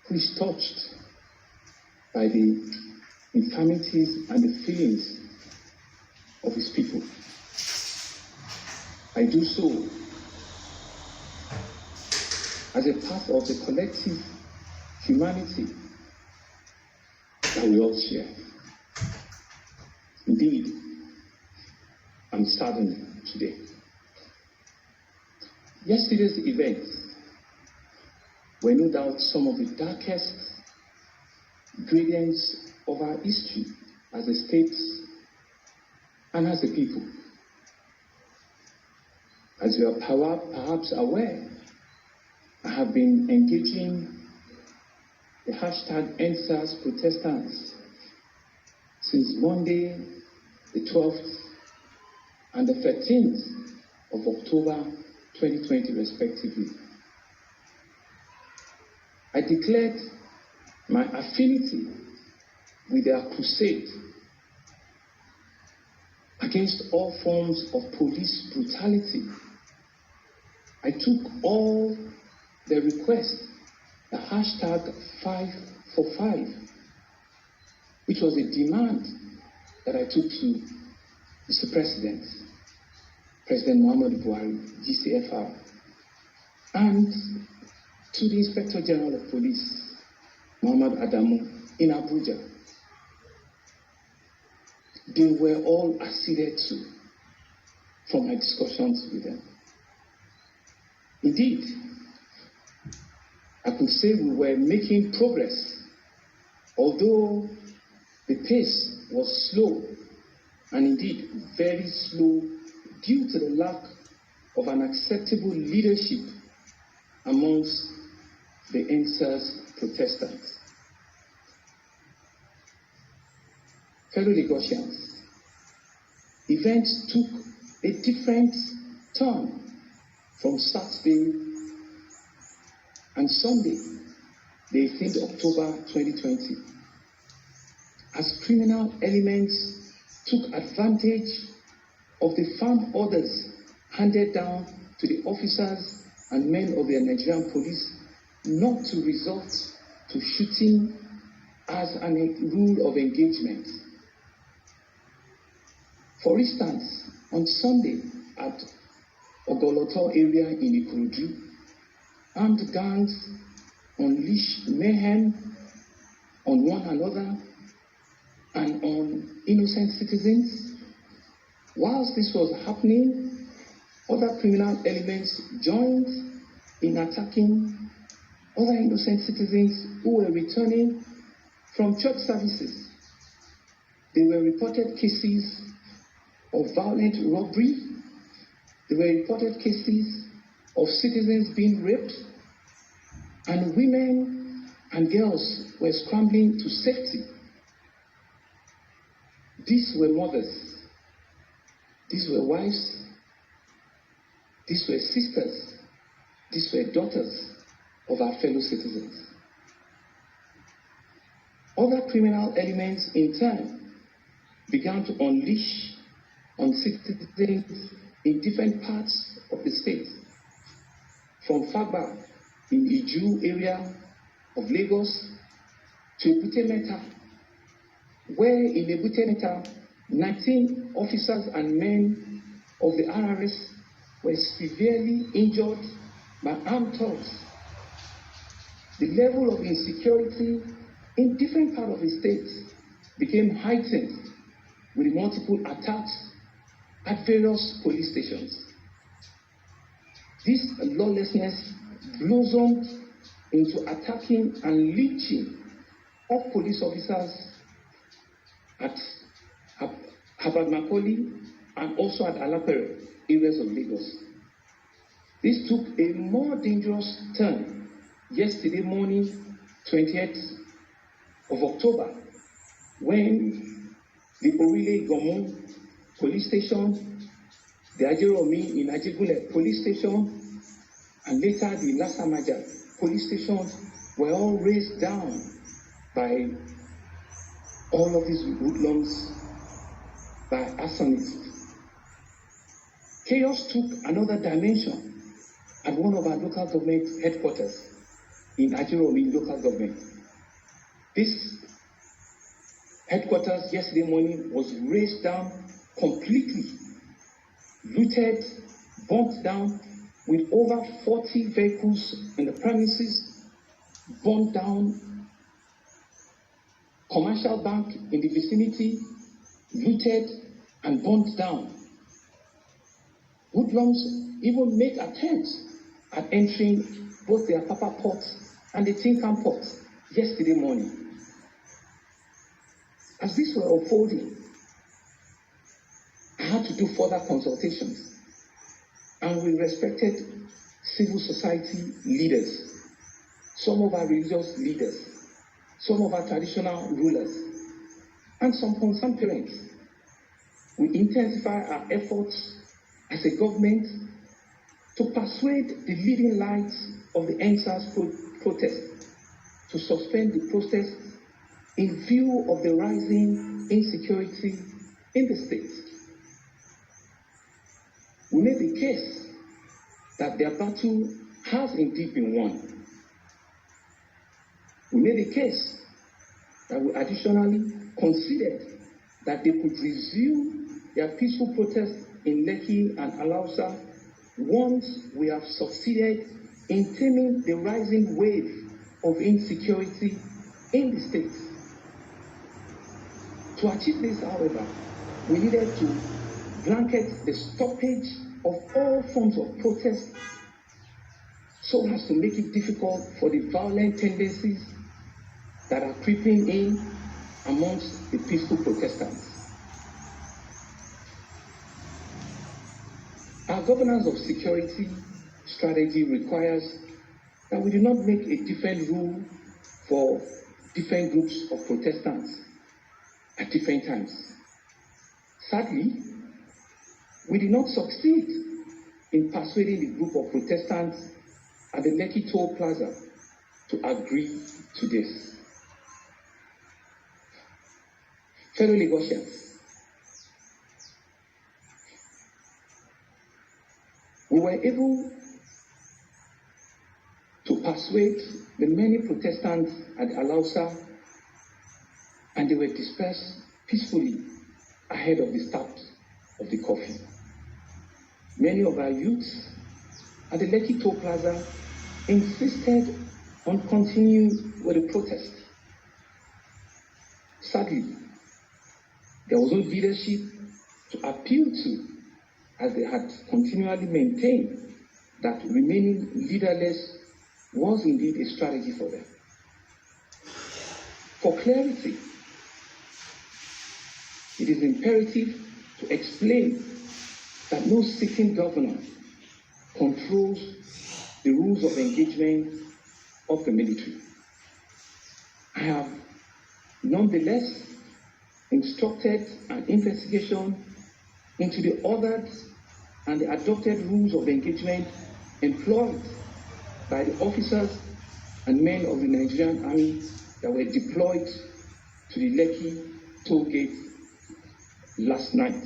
who is touched by the infirmities and the feelings of his people. I do so as a part of the collective humanity that we all share. Indeed, I'm saddened today. Yesterday's events were no doubt some of the darkest gradients of our history as a state and as a people. As you are perhaps aware, I have been engaging the hashtag #EndSARS protesters since Monday, the 12th and the 13th of October 2020, respectively. I declared my affinity with their crusade against all forms of police brutality. I took all the requests, the hashtag 545, which was a demand that I took to Mr. President Muhammadu Buhari, GCFR, and to the Inspector General of Police, Muhammad Adamu, in Abuja. They were all acceded to from my discussions with them. Indeed, I could say we were making progress, although the pace was slow, and indeed very slow, due to the lack of an acceptable leadership amongst the #EndSARS protesters. Fellow Lagosians, events took a different turn from Saturday and Sunday, the 18th October 2020, as criminal elements took advantage of the firm orders handed down to the officers and men of the Nigerian police not to resort to shooting as a rule of engagement. For instance, on Sunday at Ogoloto area in Ikorodu, armed gangs unleashed mayhem on one another and on innocent citizens. Whilst this was happening, other criminal elements joined in attacking other innocent citizens who were returning from church services. There were reported cases of violent robbery. There were reported cases of citizens being raped, and women and girls were scrambling to safety. These were mothers. These were wives, these were sisters, these were daughters of our fellow citizens. Other criminal elements, in turn, began to unleash on citizens in different parts of the state, from Fagba in the Iju area of Lagos to Ebute Metta, where in Ebute Metta, 19 officers and men of the RRS were severely injured by armed thugs. The level of insecurity in different parts of the state became heightened with multiple attacks at various police stations. This lawlessness blossomed into attacking and lynching of police officers at Habad Makoli and also at Alapere, areas of Lagos. This took a more dangerous turn yesterday morning, 28th of October, when the Orile Gomo police station, the Ajeromi in Ajegule police station, and later the Lasamaja police stations were all razed down by all of these hoodlums, by arsonists. Chaos took another dimension at one of our local government headquarters, in Ajiromi local government. This headquarters yesterday morning was razed down completely, looted, burnt down, with over 40 vehicles in the premises, burnt down, commercial bank in the vicinity, looted and burnt down. Hoodlums even make attempts at entering both the Apapa port and the Tinkan port yesterday morning. As this were unfolding, I had to do further consultations, and we respected civil society leaders, some of our religious leaders, some of our traditional rulers, and some concerned parents. We intensify our efforts as a government to persuade the leading lights of the NSAS protest to suspend the protest in view of the rising insecurity in the state. We made the case that their battle has indeed been won. We made the case that we additionally considered that they could resume their peaceful protest in Lekki and Alausa once we have succeeded in taming the rising wave of insecurity in the state. To achieve this, however, we needed to blanket the stoppage of all forms of protest so as to make it difficult for the violent tendencies that are creeping in amongst the peaceful protestants. Our governance of security strategy requires that we do not make a different rule for different groups of protestants at different times. Sadly, we did not succeed in persuading the group of protestants at the Lekki toll plaza to agree to this. Fellow Lagosians, we were able to persuade the many protestants at Alausa, and they were dispersed peacefully ahead of the start of the curfew. Many of our youths at the Lekki toll plaza insisted on continuing with the protest. Sadly, there was no leadership to appeal to, as they had continually maintained that remaining leaderless was indeed a strategy for them. For clarity, it is imperative to explain that no sitting governor controls the rules of engagement of the military. I have nonetheless instructed an investigation into the ordered and the adopted rules of engagement employed by the officers and men of the Nigerian Army that were deployed to the Lekki toll gate last night.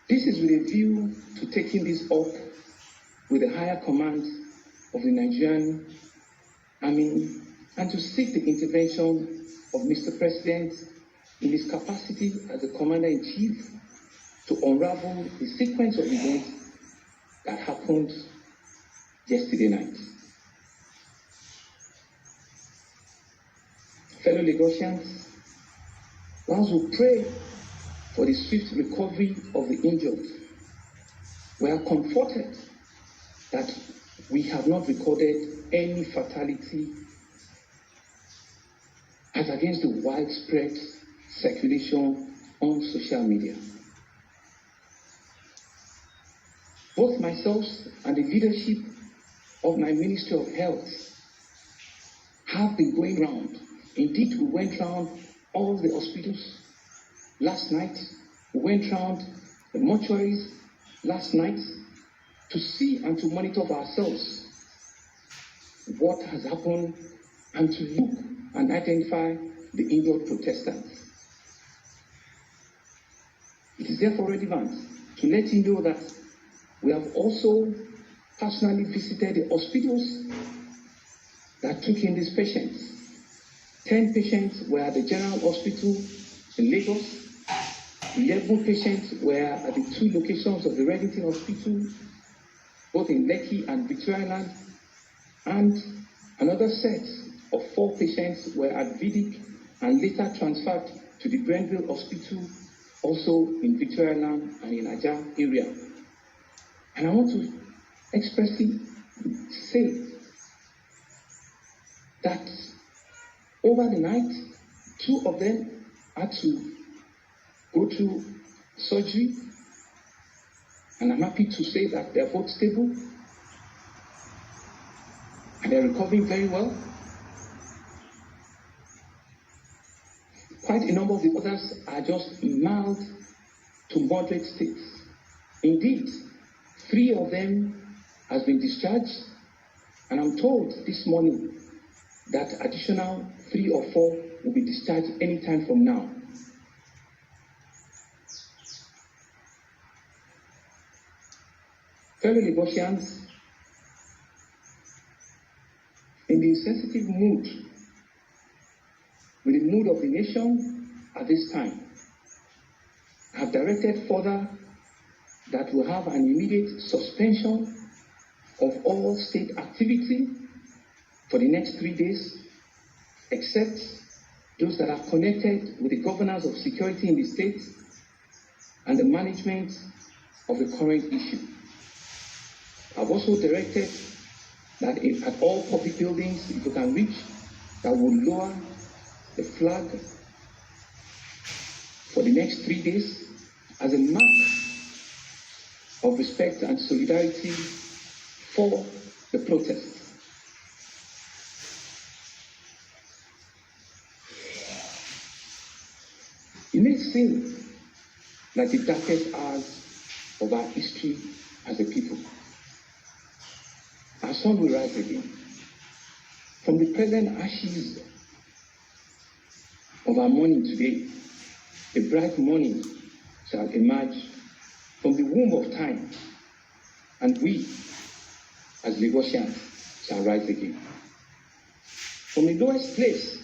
This is with a view to taking this up with the higher command of the Nigerian Army and to seek the intervention of Mr. President in his capacity as the Commander-in-Chief to unravel the sequence of events that happened yesterday night. Fellow Lagosians, whilst we pray for the swift recovery of the injured, we are comforted that we have not recorded any fatality as against the widespread circulation on social media. Both myself and the leadership of my Ministry of Health have been going round. Indeed, we went round all the hospitals last night. We went round the mortuaries last night to see and to monitor for ourselves what has happened and to look and identify the injured protestants. It is therefore relevant to let you know that we have also personally visited the hospitals that took in these patients. 10 patients were at the General Hospital in Lagos. 11 patients were at the 2 locations of the Reddington Hospital, both in Lekki and Victoria Land. And another set of 4 patients were at Vidic and later transferred to the Grenville Hospital, also in Victoria Land and in Ajah area. And I want to expressly say that over the night, 2 of them had to go through surgery, and I'm happy to say that they're both stable and they're recovering very well. Quite a number of the others are just mild to moderate states. Indeed, 3 of them has been discharged, and I'm told this morning that additional 3 or 4 will be discharged anytime from now. Fellow Lagosians, in the sensitive mood, with the mood of the nation at this time, I have directed further that we have an immediate suspension of all state activity for the next 3 days, except those that are connected with the governance of security in the state and the management of the current issue. I've also directed that if at all public buildings, if you can reach, that will lower the flag for the next 3 days as a mark of respect and solidarity for the protests. It may seem like the darkest hours of our history as a people. Our sun will rise again. From the present ashes of our morning today, a bright morning shall emerge from the womb of time, and we, as Lagosians, shall rise again. From the lowest place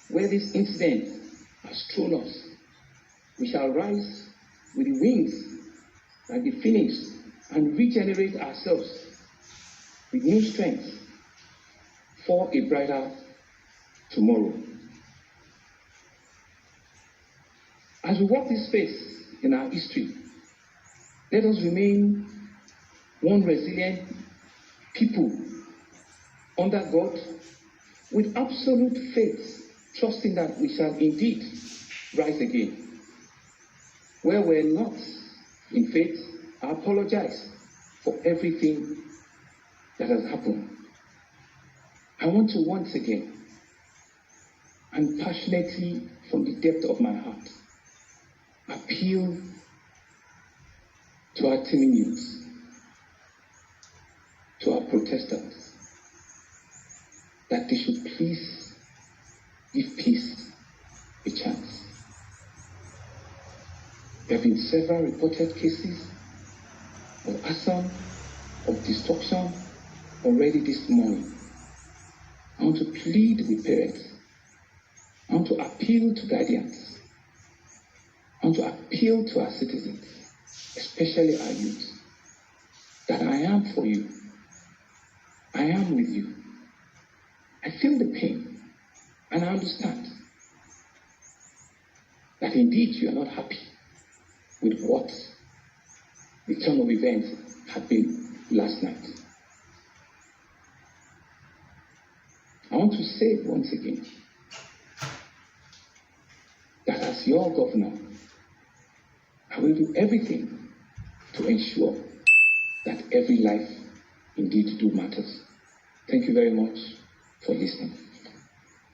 where this incident has thrown us, we shall rise with the wings like the phoenix and regenerate ourselves with new strength for a brighter tomorrow. As we walk this space in our history, let us remain one resilient people under God with absolute faith, trusting that we shall indeed rise again. Where we're not in faith, I apologize for everything that has happened. I want to once again, and passionately from the depth of my heart, appeal to our trendingnews, to our protesters, that they should please give peace a chance. There have been several reported cases of arson, of destruction already this morning. I want to plead with parents. I want to appeal to guardians. I want to appeal to our citizens, especially our youth, that I am for you. I am with you. I feel the pain, and I understand that indeed you are not happy with what the turn of events had been last night. I want to say once again that as your governor, I will do everything to ensure that every life indeed do matters. Thank you very much for listening.